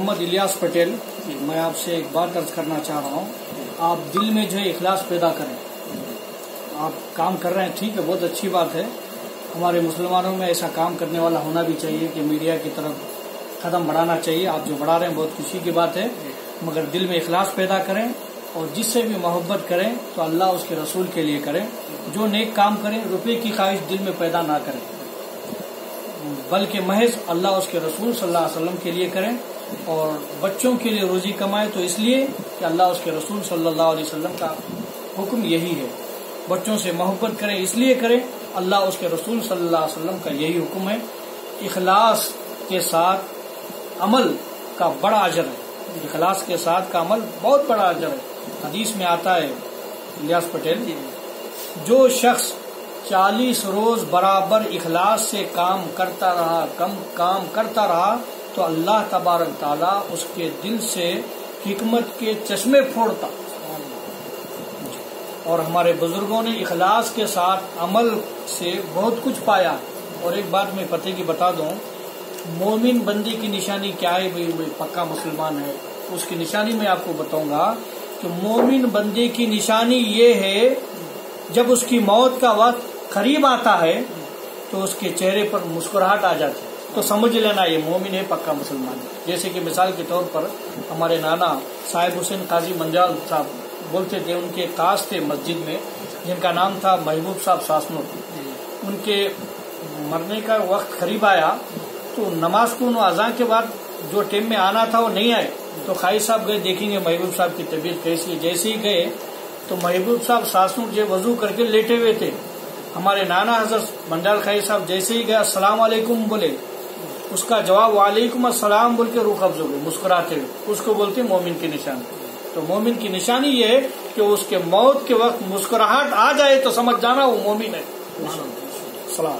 मोहम्मद इलियास पटेल, मैं आपसे एक बात अर्ज करना चाह रहा हूँ। आप दिल में जो है इखलास पैदा करें। आप काम कर रहे हैं, ठीक है, बहुत अच्छी बात है। हमारे मुसलमानों में ऐसा काम करने वाला होना भी चाहिए कि मीडिया की तरफ कदम बढ़ाना चाहिए। आप जो बढ़ा रहे हैं बहुत खुशी की बात है, मगर दिल में इखलास पैदा करें और जिससे भी मोहब्बत करें तो अल्लाह उसके रसूल के लिए करें। जो नेक काम करें, रुपए की ख्वाहिश दिल में पैदा ना करें, बल्कि महज अल्लाह उसके रसूल सल्लल्लाहु अलैहि वसल्लम के लिए करें। और बच्चों के लिए रोजी कमाएं तो इसलिए कि अल्लाह उसके रसूल सल्लल्लाहु अलैहि वसल्लम का हुक्म यही है। बच्चों से मोहब्बत करें इसलिए करें, अल्लाह उसके रसूल सल्लल्लाहु अलैहि वसल्लम का यही हुक्म है। इखलास के साथ अमल का बड़ा अजर है। इखलास के साथ का अमल बहुत बड़ा अजर है। हदीस में आता है इलियास पटेल, जो शख्स 40 रोज बराबर इखलास से काम करता रहा तो अल्लाह तबारक ताला उसके दिल से हिकमत के चश्मे फोड़ता। और हमारे बुजुर्गों ने इखलास के साथ अमल से बहुत कुछ पाया। और एक बात मैं पते की बता दूं, मोमिन बंदे की निशानी क्या है? भाई पक्का मुसलमान है, उसकी निशानी मैं आपको बताऊंगा कि मोमिन बंदे की निशानी ये है, जब उसकी मौत का वक्त करीब आता है तो उसके चेहरे पर मुस्कुराहट आ जाती है, तो समझ लेना ये मोमिन है, पक्का मुसलमान है। जैसे कि मिसाल के तौर पर हमारे नाना साहिब हुसैन काजी मंजाल साहब बोलते थे, उनके काज थे मस्जिद में जिनका नाम था महबूब साहब सासनूर। उनके मरने का वक्त करीब आया तो नमाज को अज़ान के बाद जो टाइम में आना था वो नहीं आए, तो खाई साहब गए देखेंगे महबूब साहब की तबीयत कैसी है। जैसे ही गए तो महबूब साहब सासनूर जो वजू करके लेटे हुए थे। हमारे नाना हजरत मंडाल खाई साहब जैसे ही गए अस्सलाम वालेकुम बोले, उसका जवाब वालेकुम अस्सलाम बोल के रूह कब्ज हो गए मुस्कुराते हुए। उसको बोलते मोमिन की निशानी। तो मोमिन की निशानी ये है कि उसके मौत के वक्त मुस्कुराहट आ जाए तो समझ जाना वो मोमिन है। सलाम।